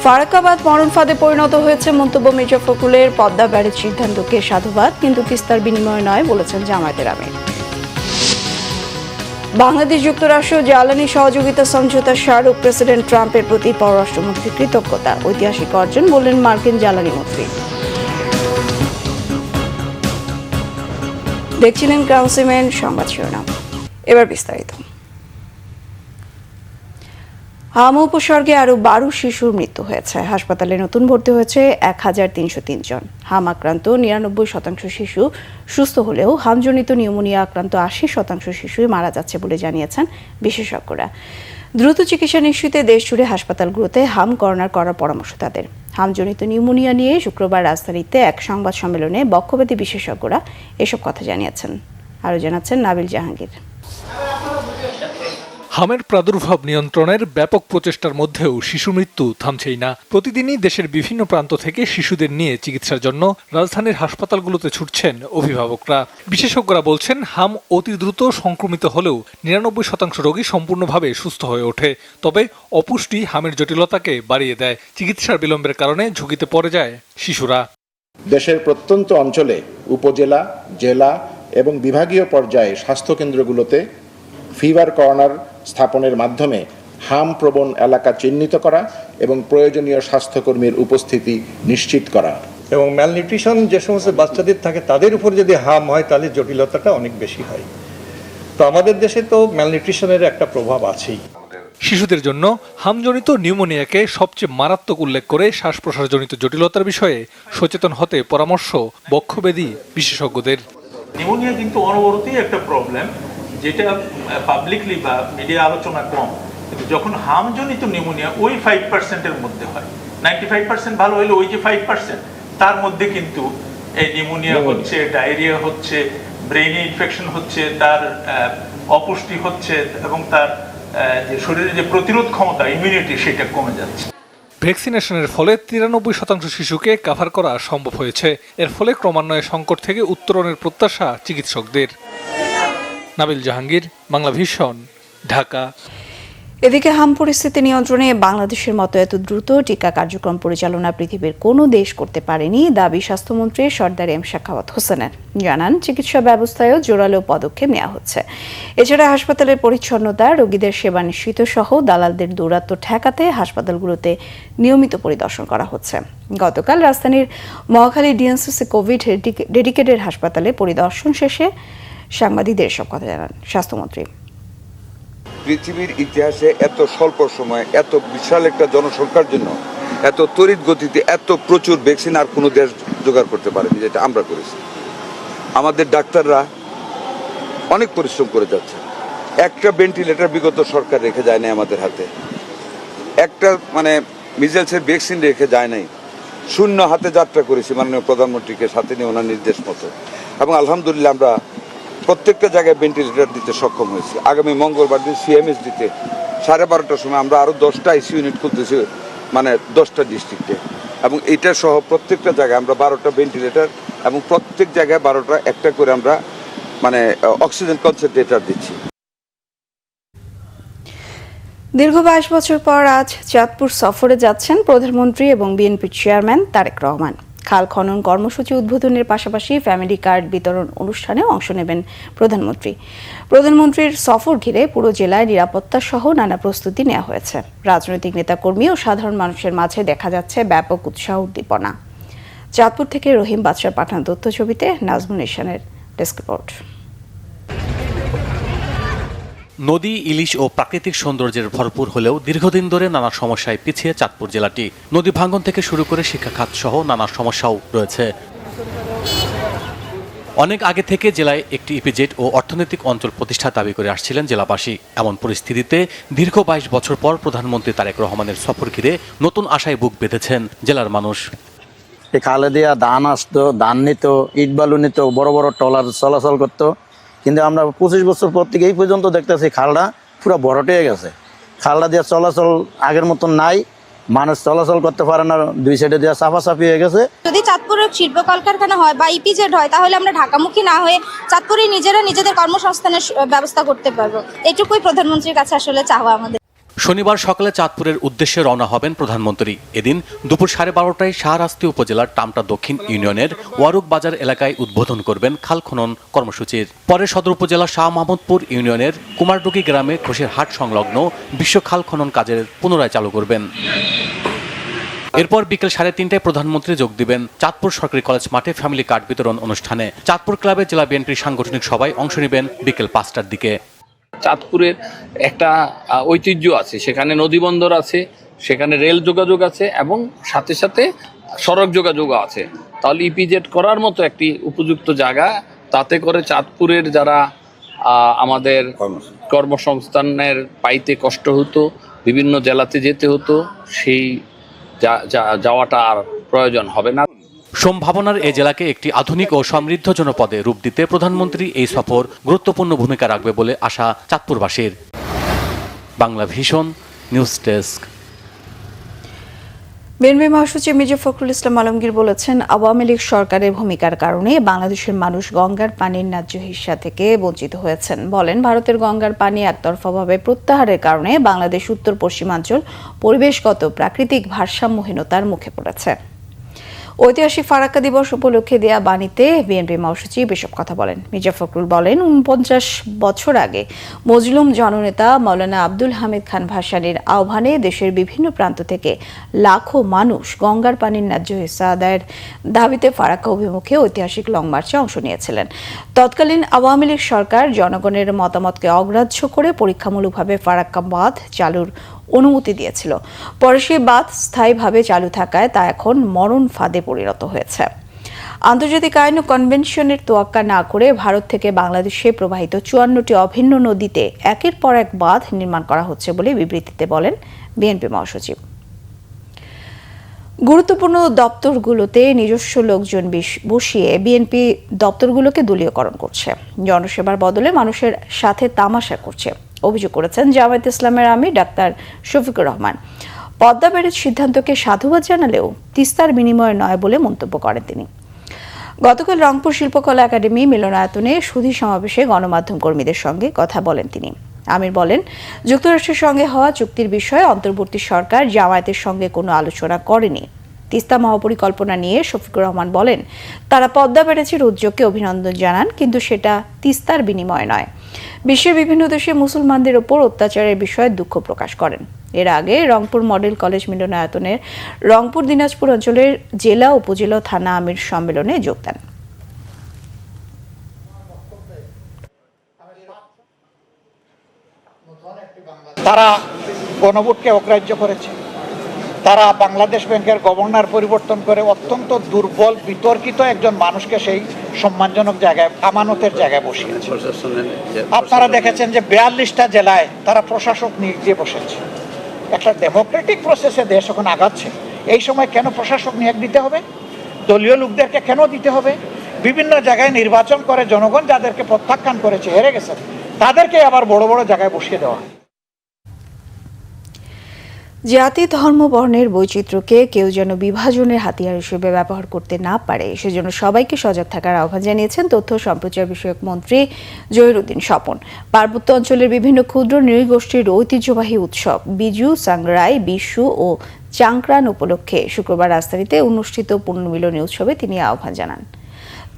ফারাক্কাবাদ মরণ ফাঁদে পরিণত হয়েছে মন্তব্য মির্জা ফখরুলের। পদ্মা ব্যারেজ সিদ্ধান্তকে সাধুবাদ, কিন্তু তিস্তার বিনিময় নয় বলেছেন জামায়াতের আমির। বাংলাদেশ যুক্তরাষ্ট্র জ্বালানি সহযোগিতা সমঝোতা স্মারক প্রেসিডেন্ট ট্রাম্পের প্রতি পররাষ্ট্রমন্ত্রীর কৃতজ্ঞতা, ঐতিহাসিক অর্জন বললেন মার্কিন জ্বালানি মন্ত্রী। দেখছিলেন ক্রাউন সিমেন্ট সংবাদ শিরোনাম, এবার বিস্তারিত। হাম উপসর্গে আরও 12 শিশুর মৃত্যু হয়েছে। হাসপাতালে নতুন ভর্তি হয়েছে 1303 জন। হাম আক্রান্ত 99% শিশু সুস্থ হলেও হামজনিত নিউমোনিয়া আক্রান্ত 80% শিশুই মারা যাচ্ছে বলে জানিয়েছেন বিশেষজ্ঞরা। দ্রুত চিকিৎসা নিশ্চিতে দেশজুড়ে হাসপাতালগুলোতে হাম করোনার করার পরামর্শ তাদের। হামজনিত নিউমোনিয়া নিয়ে শুক্রবার রাজধানীতে এক সংবাদ সম্মেলনে বক্ষব্যাধি বিশেষজ্ঞরা এসব কথা জানিয়েছেন। আরও জানাচ্ছেন নাবিল জাহাঙ্গীর। হামের প্রাদুর্ভাব নিয়ন্ত্রণের ব্যাপক প্রচেষ্টার মধ্যেও শিশু মৃত্যু থামছেই না। প্রতিদিনই দেশের বিভিন্ন প্রান্ত থেকে শিশুদের নিয়ে চিকিৎসার জন্য রাজধানীর হাসপাতালগুলোতে ছুটছেন অভিভাবকরা। বিশেষজ্ঞরা বলছেন, হাম অতি দ্রুত সংক্রমিত হলেও 99% রোগী সম্পূর্ণভাবে সুস্থ হয়ে ওঠে। তবে অপুষ্টি হামের জটিলতাকে বাড়িয়ে দেয়। চিকিৎসার বিলম্বের কারণে ঝুঁকিতে পড়ে যায় শিশুরা। দেশের প্রত্যন্ত অঞ্চলে উপজেলা, জেলা এবং বিভাগীয় পর্যায়ে স্বাস্থ্যকেন্দ্রগুলোতে ফিভার কর্নার স্থাপনের মাধ্যমে হাম প্রবণ এলাকা চিহ্নিত করা এবং প্রয়োজনীয় স্বাস্থ্যকর্মীর উপস্থিতি নিশ্চিত করা। এবং ম্যালনিউট্রিশন যে সমস্ত বাচ্চাদের থাকে তাদের উপর যদি হাম হয় তাহলে জটিলতাটা অনেক বেশি হয়। তো আমাদের দেশে তো ম্যালনিউট্রিশনের একটা প্রভাব আছেই। শিশুদের জন্য হামজনিত নিউমোনিয়াকে সবচেয়ে মারাত্মক উল্লেখ করে শ্বাস প্রশ্বাসজনিত জটিলতার বিষয়ে সচেতন হতে পরামর্শ বক্ষব্যাধি বিশেষজ্ঞদের। নিউমোনিয়া কিন্তু অনবরতই একটা প্রবলেম, যেটা পাবলিকলি বা মিডিয়া আলোচনা কম, কিন্তু যখন হামজনিত নিউমোনিয়া ওই 5%-এর মধ্যে হয়, 95% ভালো হলে ওই যে 5% তার মধ্যে কিন্তু এই নিউমোনিয়া হচ্ছে, ডায়রিয়া হচ্ছে, ব্রেইনে ইনফেকশন হচ্ছে, তার অপুষ্টি হচ্ছে এবং তার যে শরীরের যে প্রতিরোধ ক্ষমতা, ইমিউনিটি, সেটা কমে যাচ্ছে। ভ্যাকসিনেশনের ফলে 93% শিশুকে কাভার করা সম্ভব হয়েছে। এর ফলে ক্রমান্বয়ে সংকট থেকে উত্তরণের প্রত্যাশা চিকিৎসকদের। নাবিল জাহাঙ্গীর, বাংলা ভিশন, ঢাকা। এদিকে হাম পরিস্থিতি নিয়ন্ত্রণে বাংলাদেশের মতো এত দ্রুত টিকা কার্যক্রম পরিচালনা পৃথিবীর কোনো দেশ করতে পারেনি দাবি স্বাস্থ্যমন্ত্রী সরদার এম সাখাওয়াত হোসেনের। জানান, চিকিৎসা ব্যবস্থায়ও জোরালো পদক্ষেপ নেওয়া হচ্ছে। এছাড়া হাসপাতালের পরিচ্ছন্নতা, রোগীদের সেবা নিশ্চিত সহ দালালদের দৌরাত্ম্য ঠেকাতে হাসপাতালগুলোতে নিয়মিত পরিদর্শন করা হচ্ছে। গতকাল রাজধানীর মহাখালী ডিএনসিসি কোভিড ডেডিকেটেড হাসপাতালে পরিদর্শন শেষে সাংবাদিকদের এসব কথা জানান স্বাস্থ্যমন্ত্রী। পৃথিবীর ইতিহাসে এত স্বল্প সময়ে এত বিশাল একটা জনসংখ্যার জন্য এত তড়িৎ গতিতে এত প্রচুর ভ্যাকসিন আর কোনো দেশ জোগাড় করতে পারেনি, যেটা আমরা করেছি। আমাদের ডাক্তাররা অনেক পরিশ্রম করে যাচ্ছে। একটা ভেন্টিলেটর বিগত সরকার রেখে যায় নাই আমাদের হাতে, একটা মিজেলসের ভ্যাকসিন রেখে যায় নাই। শূন্য হাতে যাত্রা করেছি মাননীয় প্রধানমন্ত্রীকে সাথে নিয়ে ওনার নির্দেশ মতো, এবং আলহামদুলিল্লাহ আমরা প্রত্যেকটা জায়গায় ভেন্টিলেটর দিতে সক্ষম হয়েছি। আগামী মঙ্গলবার দিন সিএমএস দিতে 12:30টার সময় আমরা আরও 10টা আইসিইউ ইউনিট খুলতেছি, 10টা ডিস্ট্রিক্টে, এবং এটা সহ প্রত্যেকটা জায়গায় আমরা 12টা ভেন্টিলেটর এবং প্রত্যেক জায়গায় 12টা একটা করে আমরা অক্সিজেন কনসেন্ট্রেটর দিচ্ছি। দীর্ঘ 22 বছর পর আজ চাঁদপুর সফরে যাচ্ছেন প্রধানমন্ত্রী এবং বিএনপির চেয়ারম্যান তারেক রহমান। খাল খনন কর্মসূচি উদ্বোধনের পাশাপাশি ফ্যামিলি কার্ড বিতরণ অনুষ্ঠানে অংশ নেবেন প্রধানমন্ত্রী। প্রধানমন্ত্রীর সফর ঘিরে পুরো জেলায় নিরাপত্তা সহ নানা প্রস্তুতি নেওয়া হয়েছে। রাজনৈতিক নেতাকর্মী ও সাধারণ মানুষের মাঝে দেখা যাচ্ছে ব্যাপক উৎসাহ উদ্দীপনা। চাঁদপুর থেকে রহিম বাদশার পাঠানো তথ্য ছবিতে নাজমুল ইহসানের ডেস্ক রিপোর্ট। নদী, ইলিশ ও প্রাকৃতিক সৌন্দর্যের ভরপুর হলেও দীর্ঘদিন ধরে নানা সমস্যায় পিছিয়ে চাঁদপুর জেলাটি। নদী ভাঙ্গন থেকে শুরু করে শিক্ষা খাত সহ নানা সমস্যাও রয়েছে। অনেক আগে থেকে জেলায় একটি ইপিজেড ও অর্থনৈতিক অঞ্চল প্রতিষ্ঠা দাবি করে আসছিলেন জেলাবাসী। এমন পরিস্থিতিতে দীর্ঘ 22 বছর পর প্রধানমন্ত্রী তারেক রহমানের সফর ঘিরে নতুন আশায় বুক বেঁধেছেন জেলার মানুষ। এই খালে দিয়া ধান আসতো, ধান নিত, ইট বালু নিত, বড় বড় ট্রলার চলাচল করতো। কিন্তু আমরা 25 বছর পর থেকে এই পর্যন্ত দেখতেছি খালটা পুরো ভরাট হয়ে গেছে। খালটা দিয়ে চলাচল আগের মতন নাই, মানুষ চলাচল করতে পারে না, দুই সাইডে দিয়ে চাপাচাপি হয়ে গেছে। যদি চাঁদপুরে শিল্প কলকারখানা হয় বা ইপিজেড হয় তাহলে আমরা ঢাকামুখী না হয়ে চাঁদপুরে নিজেদের কর্মসংস্থানের ব্যবস্থা করতে পারবো। এটুকুই প্রধানমন্ত্রীর কাছে আসলে চাওয়া আমাদের। শনিবার সকালে চাঁদপুরের উদ্দেশ্যে রওনা হবেন প্রধানমন্ত্রী। এদিন দুপুর 12:30টায় শাহরাস্তি উপজেলার টামটা দক্ষিণ ইউনিয়নের ওয়ারুক বাজার এলাকায় উদ্বোধন করবেন খাল খনন কর্মসূচির। পরে সদর উপজেলার শাহ মাহমুদপুর ইউনিয়নের কুমারডুকি গ্রামে ঘোষের হাট সংলগ্ন বিশ্ব খাল খনন কাজের পুনরায় চালু করবেন। এরপর বিকেল 3:30টায় প্রধানমন্ত্রী যোগ দিবেন চাঁদপুর সরকারি কলেজ মাঠে ফ্যামিলি কার্ড বিতরণ অনুষ্ঠানে। চাঁদপুর ক্লাবে জেলা বিএনপির সাংগঠনিক সভায় অংশ নেবেন বিকেল 5টার দিকে। চাঁদপুরের একটা ঐতিহ্য আছে, সেখানে নদীবন্দর আছে, সেখানে রেল যোগাযোগ আছে এবং সাথে সাথে সড়ক যোগাযোগ আছে। তাহলে ইপিজেড করার মতো একটি উপযুক্ত জায়গা, তাতে করে চাঁদপুরের যারা আমাদের কর্মসংস্থানের পাইতে কষ্ট হতো, বিভিন্ন জেলাতে যেতে হতো, সেই যাওয়াটা আর প্রয়োজন হবে না। সম্ভাবনার এই জেলাকে একটি আধুনিক ও সমৃদ্ধ জনপদে রূপ দিতে প্রধানমন্ত্রী এই সফর গুরুত্বপূর্ণ ভূমিকা রাখবে বলে আশা চাঁদপুরবাসীর। Bangla vision news desk. BNP মহাসচিব মির্জা ফখরুল ইসলাম আলমগীর বলেছেন, আওয়ামী লীগ সরকারের ভূমিকার কারণে বাংলাদেশের মানুষ গঙ্গার পানির ন্যায্য হিস্সা থেকে বঞ্চিত হয়েছেন। বলেন, ভারতের গঙ্গার পানি একতরফাভাবে প্রত্যাহারের কারণে বাংলাদেশ উত্তর পশ্চিমাঞ্চল পরিবেশগত প্রাকৃতিক ভারসাম্যহীনতার মুখে পড়েছে। ঐতিহাসিক ফারাক্কা দিবস উপলক্ষে দেয়া বাণীতে বিএনপি মহাসচিব এসব কথা বলেন। মির্জা ফখরুল বলেন, 49 বছর আগে মজলুম জননেতা মাওলানা আব্দুল হামিদ খান ভাসানীর আহ্বানে দেশের বিভিন্ন প্রান্ত থেকে লাখো মানুষ গঙ্গার পানির ন্যায্য হিস্সা আদায়ের দাবিতে ফারাক্কা অভিমুখে ঐতিহাসিক লং মার্চে অংশ নিয়েছিলেন। তৎকালীন আওয়ামী লীগ সরকার জনগণের মতামতকে অগ্রাহ্য করে পরীক্ষামূলকভাবে ফারাক্কা বাঁধ চালুর অনুমতি দিয়েছিল। পরে সেই বাঁধ স্থায়ীভাবে চালু থাকায় তা এখন মরণ ফাঁদে পরিণত হয়েছে। আন্তর্জাতিক আইন ও কনভেনশনের তোয়াক্কা না করে ভারত থেকে বাংলাদেশে প্রবাহিত 54টি অভিন্ন নদীতে একের পর এক বাঁধ নির্মাণ করা হচ্ছে বলে বিবৃতিতে বলেন বিএনপি মহাসচিব। গুরুত্বপূর্ণ দপ্তরগুলোতে নিজস্ব লোকজন বসিয়ে বিএনপি দপ্তরগুলোকে দলীয়করণ করছে, জনসেবার বদলে মানুষের সাথে তামাশা করছে অভিযোগ করেছেন জামায়াত ইসলামের আমির ডাক্তার শফিকুর রহমান। পদ্মা ব্যারেজ সিদ্ধান্তকে সাধুবাদ জানালেও তিস্তার বিনিময়ে নয় বলে মন্তব্য করেন তিনি। গতকাল রংপুর শিল্পকলা একাডেমি মিলনায়তনে সুধী সমাবেশে গণমাধ্যম কর্মীদের সঙ্গে কথা বলেন তিনি। আমির বলেন, যুক্তরাষ্ট্রের সঙ্গে হওয়া চুক্তির বিষয়ে অন্তর্বর্তী সরকার জামায়াতের সঙ্গে কোনো আলোচনা করেনি। তিস্তা মহাপরিকল্পনা নিয়ে শফিকুর রহমান বলেন, তারা পদ্মা ব্যারেজের উদ্যোগকে অভিনন্দন জানান, কিন্তু সেটা তিস্তার বিনিময়ে নয়। বিশ্বের বিভিন্ন দেশে মুসলমানদের ওপর অত্যাচারের বিষয়ে দুঃখ প্রকাশ করেন। এর আগে রংপুর মডেল কলেজ মিলনায়তনের রংপুর দিনাজপুর অঞ্চলের জেলা, উপজেলা, থানা আমির সম্মেলনে যোগ দেন। তারা গণভোটকে অগ্রাহ্য করেছে। তারা বাংলাদেশ ব্যাংকের গভর্নর পরিবর্তন করে অত্যন্ত দুর্বল বিতর্কিত একজন মানুষকে সেই সম্মানজনক জায়গায়, আমানতের জায়গায় বসিয়েছে। আপনারা দেখেছেন যে 42টা জেলায় তারা প্রশাসক নিয়োগ দিয়ে বসেছে। একটা ডেমোক্রেটিক প্রসেসে দেশ এখন আগাচ্ছে, এই সময় কেন প্রশাসক নিয়োগ দিতে হবে? দলীয় লোকদেরকে কেন দিতে হবে? বিভিন্ন জায়গায় নির্বাচন করে জনগণ যাদেরকে প্রত্যাখ্যান করেছে, হেরে গেছে, তাদেরকে আবার বড় বড় জায়গায় বসিয়ে দেওয়া। জাতি, ধর্ম, বর্ণের বৈচিত্র্যকে কেউ যেন বিভাজনের হাতিয়ার হিসেবে ব্যবহার করতে না পারে, সেজন্য সবাইকে সজাগ থাকার আহ্বান জানিয়েছেন তথ্য সম্প্রচার বিষয়ক মন্ত্রী জহিরুদ্দিন স্বপন। পার্বত্য অঞ্চলের বিভিন্ন ক্ষুদ্র নৃগোষ্ঠীর ঐতিহ্যবাহী উৎসব বিজু, সাংগ্রাই, বিশু ও চাংক্রান উপলক্ষে শুক্রবার রাজধানীতে অনুষ্ঠিত পুনর্মিলনী উৎসবে তিনি আহ্বান জানান।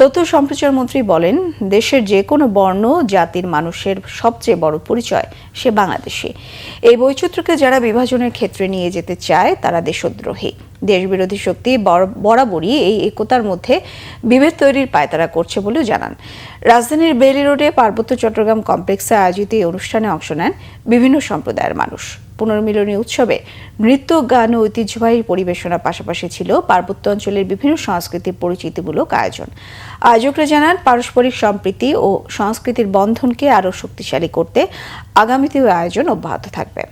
তথ্য সম্প্রচার মন্ত্রী বলেন, দেশের যে কোনো বর্ণ জাতির মানুষের সবচেয়ে বড় পরিচয় সে বাংলাদেশী। এই বৈচিত্র্যকে যারা বিভাজনের ক্ষেত্রে নিয়ে যেতে চায় তারা দেশদ্রোহী। দেশবিরোধী শক্তি বরাবরই এই একতার মধ্যে বিভেদ তৈরির পায়তারা করছে বলেও জানান। রাজধানীর বেইলি রোডে পার্বত্য চট্টগ্রাম কমপ্লেক্সে আয়োজিত এই অনুষ্ঠানে অংশ নেন বিভিন্ন সম্প্রদায়ের মানুষ। পুনর্মিলনী উৎসবে নৃত্য, গান ও ঐতিহ্যবাহী পরিবেশনার পাশাপাশি ছিল পার্বত্য অঞ্চলের বিভিন্ন সংস্কৃতির পরিচিতিমূলক আয়োজন। আয়োজকরা জানান, পারস্পরিক সম্প্রীতি ও সংস্কৃতির বন্ধনকে আরও শক্তিশালী করতে আগামীতেও আয়োজন অব্যাহত থাকবে।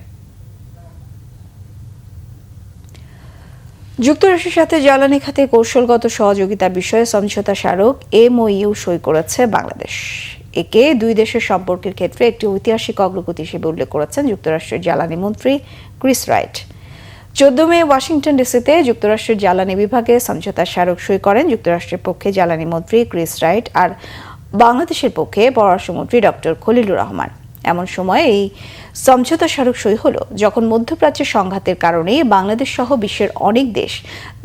যুক্তরাষ্ট্রের সাথে জ্বালানি খাতে কৌশলগত সহযোগিতার বিষয়ে সমঝোতা স্মারক MOU সই করেছে বাংলাদেশ। একে দুই দেশের সম্পর্কের ক্ষেত্রে একটি ঐতিহাসিক অগ্রগতি হিসেবে উল্লেখ করেছেন যুক্তরাষ্ট্রের জ্বালানি মন্ত্রী ক্রিস রাইট। 14 মে ওয়াশিংটন ডিসিতে যুক্তরাষ্ট্রের জ্বালানি বিভাগে সমঝোতা স্মারক সই করেন যুক্তরাষ্ট্রের পক্ষে জ্বালানি মন্ত্রী ক্রিস রাইট আর বাংলাদেশের পক্ষে পররাষ্ট্রমন্ত্রী ডক্টর খলিলুর রহমান। এমন সময় এই সমঝোতা স্মারক সই হলো যখন মধ্যপ্রাচ্যের সংঘাতের কারণে বাংলাদেশ সহ বিশ্বের অনেক দেশ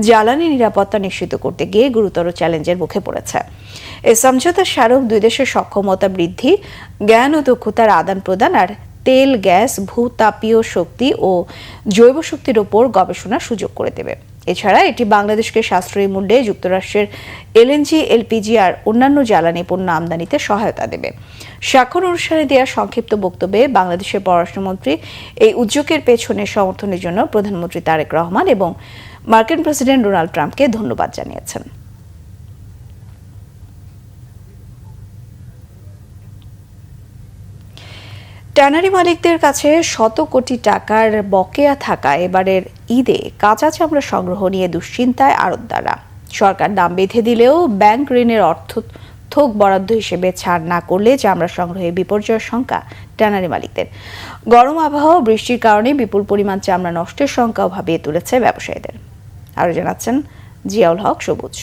জ্বালানি নিরাপত্তা নিশ্চিত করতে গিয়ে গুরুতর চ্যালেঞ্জের মুখে পড়েছে। এই সমঝোতা স্মারক দুই দেশের সক্ষমতা বৃদ্ধি, জ্ঞান ও দক্ষতার আদান প্রদান আর তেল, গ্যাস, ভূতাপীয় শক্তি ও জৈব শক্তির ওপর গবেষণার সুযোগ করে দেবে। এছাড়া এটি বাংলাদেশকে সাশ্রয়ী মূল্যে যুক্তরাষ্ট্রের এলএনজি, এলপিজি আর অন্যান্য জ্বালানি পণ্য আমদানিতে সহায়তা দেবে। স্বাক্ষর অনুষ্ঠানে দেওয়া সংক্ষিপ্ত বক্তব্যে বাংলাদেশের পররাষ্ট্রমন্ত্রী এই উদ্যোগের পেছনে সমর্থনের জন্য প্রধানমন্ত্রী তারেক রহমান এবং মার্কিন প্রেসিডেন্ট ডোনাল্ড ট্রাম্পকে ধন্যবাদ জানিয়েছেন। ট্যানারি মালিকদের কাছে শত কোটি টাকার বকেয়া থাকা এবারের ঈদে কাঁচা চামড়া সংগ্রহ নিয়ে দুশ্চিন্তায় আড়তদাররা। সরকার দাম বেঁধে দিলেও ব্যাংক ঋণের অর্থ থোক বরাদ্দ হিসেবে ছাড় না করলে চামড়া সংগ্রহে বিপর্যয়ের শঙ্কা ট্যানারি মালিকদের। গরম আবহাওয়া ও বৃষ্টির কারণে বিপুল পরিমাণ চামড়া নষ্টের শঙ্কাও ভাবিয়ে তুলেছে ব্যবসায়ীদের। আরও জানাচ্ছেন জিয়াউল হক সবুজ।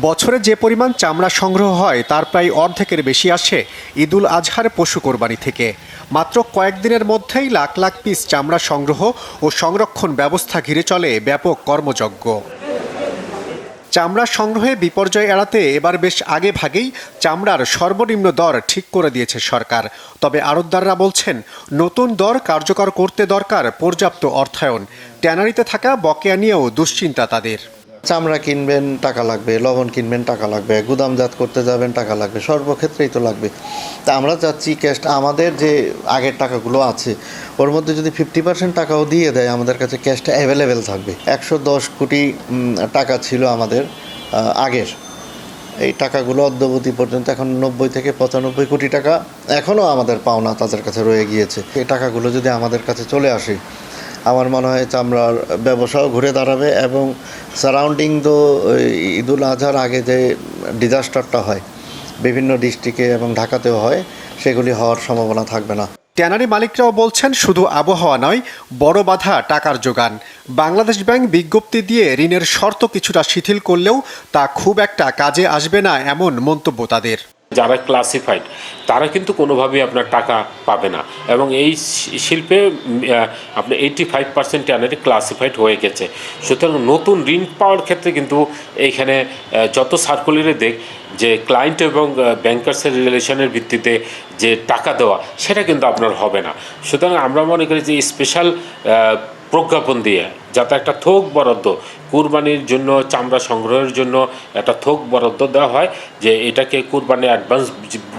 বছরে যে পরিমাণ চামড়া সংগ্রহ হয় তার প্রায় অর্ধেকের বেশি আসে ঈদুল আজহার পশু কোরবানি থেকে। মাত্র কয়েকদিনের মধ্যেই লাখ লাখ পিস চামড়া সংগ্রহ ও সংরক্ষণ ব্যবস্থা ঘিরে চলে ব্যাপক কর্মযজ্ঞ। চামড়া সংগ্রহে বিপর্যয় এড়াতে এবার বেশ আগে ভাগেই চামড়ার সর্বনিম্ন দর ঠিক করে দিয়েছে সরকার। তবে আড়তদাররা বলছেন নতুন দর কার্যকর করতে দরকার পর্যাপ্ত অর্থায়ন। ট্যানারিতে থাকা বকেয়া নিয়েও দুশ্চিন্তা তাদের। চামড়া কিনবেন টাকা লাগবে, লবণ কিনবেন টাকা লাগবে, গুদামজাত করতে যাবেন টাকা লাগবে, সর্বক্ষেত্রেই তো লাগবে। তা আমরা চাচ্ছি ক্যাশ, আমাদের যে আগের টাকাগুলো আছে ওর মধ্যে যদি 50% টাকাও দিয়ে দেয় আমাদের কাছে ক্যাশটা অ্যাভেলেবেল থাকবে। 110 কোটি টাকা ছিল আমাদের আগের, এই টাকাগুলো অদ্যাবধি পর্যন্ত এখন 90 থেকে 95 কোটি টাকা এখনও আমাদের পাওনা তাদের কাছে রয়ে গিয়েছে। এই টাকাগুলো যদি আমাদের কাছে চলে আসে আমার মনে হয় চামড়ার ব্যবসাও ঘুরে দাঁড়াবে এবং সারাউন্ডিং তো ঈদুল আজহার আগে যে ডিজাস্টারটা হয় বিভিন্ন ডিস্ট্রিক্টে এবং ঢাকাতেও হয় সেগুলি হওয়ার সম্ভাবনা থাকবে না। ট্যানারি মালিকরাও বলছেন শুধু আবহাওয়া নয়, বড় বাধা টাকার যোগান। বাংলাদেশ ব্যাংক বিজ্ঞপ্তি দিয়ে ঋণের শর্ত কিছুটা শিথিল করলেও তা খুব একটা কাজে আসবে না এমন মন্তব্য তাদের। যারা ক্লাসিফাইড তারা কিন্তু কোনোভাবেই আপনার টাকা পাবে না এবং এই শিল্পে আপনার 85% ট্যানারি ক্লাসিফাইড হয়ে গেছে। সুতরাং নতুন ঋণ পাওয়ার ক্ষেত্রে কিন্তু এইখানে যত সার্কুলারে দেখ যে ক্লায়েন্ট এবং ব্যাংকার্সের রিলেশনের ভিত্তিতে যে টাকা দেওয়া সেটা কিন্তু আপনার হবে না। সুতরাং আমরা মনে করি যে স্পেশাল প্রজ্ঞাপন দিয়ে যাতে একটা থোক বরাদ্দ কুরবানির জন্য চামড়া সংগ্রহের জন্য একটা থোক বরাদ্দ দেওয়া হয়, যে এটাকে কুরবানি অ্যাডভান্স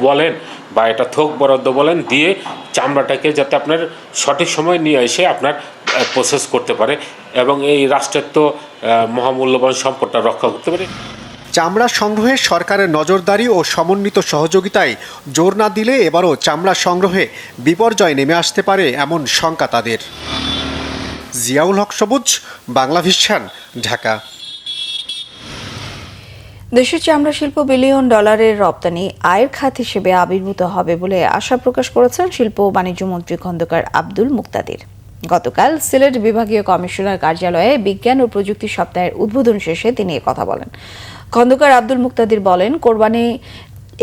বলেন বা এটা থোক বরাদ্দ বলেন, দিয়ে চামড়াটাকে যাতে আপনার সঠিক সময় নিয়ে এসে আপনার প্রসেস করতে পারে এবং এই রাষ্ট্রের তো মহামূল্যবান সম্পদটা রক্ষা করতে পারে। চামড়া সংগ্রহে সরকারের নজরদারি ও সমন্বিত সহযোগিতায় জোর না দিলে এবারও চামড়া সংগ্রহে বিপর্যয় নেমে আসতে পারে এমন শঙ্কা তাদের। জিয়াউল হক সবুজ, বাংলা ভিশন, ঢাকা। দেশের চামড়া শিল্প বিলিয়ন ডলারের রপ্তানি আয়ের খাত হিসেবে আবির্ভূত হবে বলে আশা প্রকাশ করেছেন শিল্প ও বাণিজ্য মন্ত্রী খন্দকার আব্দুল মুক্তাদির। গতকাল সিলেট বিভাগীয় কমিশনার কার্যালয়ে বিজ্ঞান ও প্রযুক্তি সপ্তাহের উদ্বোধন শেষে তিনি কথা বলেন। খন্দকার আব্দুল মুক্তাদির বলেন, কোরবানি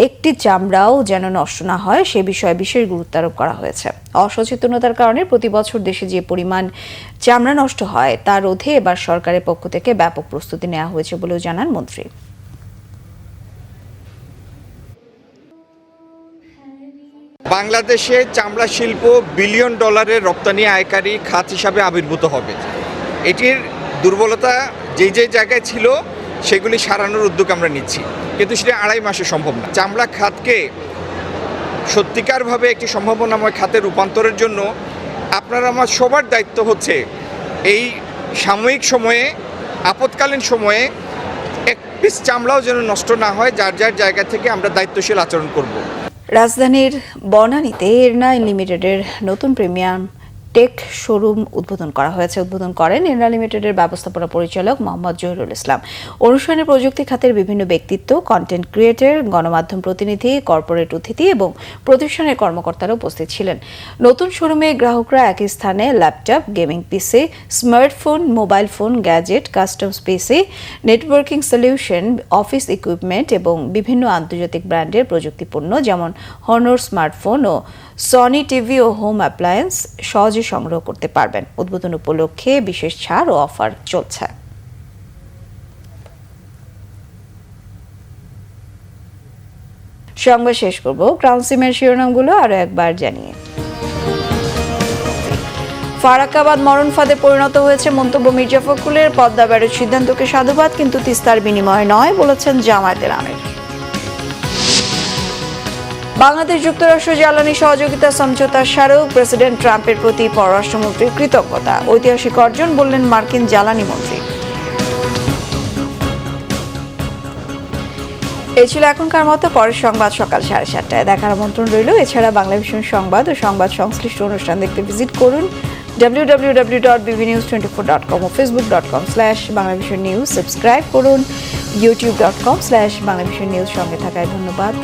একটি চামড়াও যেন নষ্ট না হয় সে বিষয়ে বিশেষ গুরুত্ব আরোপ করা হয়েছে। অসচেতনতার কারণে প্রতি বছর দেশে যে পরিমাণ চামড়া নষ্ট হয় তা রোধে এবার সরকারের পক্ষ থেকে ব্যাপক প্রস্তুতি নেওয়া হয়েছে বলেও জানান মন্ত্রী। বাংলাদেশে চামড়া শিল্প বিলিয়ন ডলারের রপ্তানি আয়কারী খাত হিসাবে আবির্ভূত হবে। এটির দুর্বলতা যেই জায়গায় ছিল সেগুলি সারানোর উদ্যোগ আমরা নিচ্ছি, কিন্তু সেটা 2.5 মাসে সম্ভব না। চামড়া খাতকে সত্যিকারভাবে একটি সম্ভাবনাময় খাতে রূপান্তরের জন্য আপনার আমার সবার দায়িত্ব হচ্ছে এই সাময়িক সময়ে, আপৎকালীন সময়ে এক পিস চামড়াও যেন নষ্ট না হয়, যার যার জায়গা থেকে আমরা দায়িত্বশীল আচরণ করব। রাজধানীর বনানীতে এরনা লিমিটেডের নতুন প্রিমিয়াম টেক শোরুম উদ্বোধন করা হয়েছে। উদ্বোধন করেন ইনরা লিমিটেডের ব্যবস্থাপনা পরিচালক মোহাম্মদ জহিরুল ইসলাম। অনুষ্ঠানে প্রযুক্তি খাতের বিভিন্ন ব্যক্তিত্ব, কন্টেন্ট ক্রিয়েটর, গণমাধ্যম প্রতিনিধি, কর্পোরেট অতিথি এবং প্রতিষ্ঠানের কর্মকর্তারা উপস্থিত ছিলেন। নতুন শোরুমে গ্রাহকরা একই স্থানে laptop, gaming PC, smartphone, mobile phone, gadget, customs PC, networking solution, office equipment এবং বিভিন্ন আন্তর্জাতিক ব্র্যান্ডের প্রযুক্তি পণ্য যেমন হনর স্মার্টফোন ও সনি টিভি ও হোম অ্যাপ্লায়েন্স সহজে সংগ্রহ করতে পারবেন। উদ্বোধন উপলক্ষে বিশেষ ছাড় ও অফার চলছে। সংবাদ শেষ করব ক্রাউন সিমের শিরোনামগুলো আরো একবার জানিয়ে। ফারাক্কাবাদ মরণ ফাঁদে পরিণত হয়েছে মন্তব্য মির্জা ফখরুলের। পদ্মা ব্যারেজ সিদ্ধান্তকে সাধুবাদ, কিন্তু তিস্তার বিনিময়ে নয় বলেছেন জামায়াতের আমির। বাংলাদেশ যুক্তরাষ্ট্র জ্বালানি সহযোগিতা সমঝোতা স্মারক, প্রেসিডেন্ট ট্রাম্পের প্রতি পররাষ্ট্রমন্ত্রীর কৃতজ্ঞতা। ঐতিহাসিক অর্জন বললেন মার্কিন জ্বালানি মন্ত্রী। এই ছিল এখনকার মতো। পরের সংবাদ সকাল 7:30টায় দেখার আমন্ত্রণ রইল। এছাড়া বাংলা ভিশন সংবাদ ও সংবাদ সংশ্লিষ্ট অনুষ্ঠান দেখতে ভিজিট করুন www.bbnews24.com ও facebook.com/banglavisionnews। সাবস্ক্রাইব করুন youtube.com/banglavisionnews। সঙ্গে থাকায় ধন্যবাদ।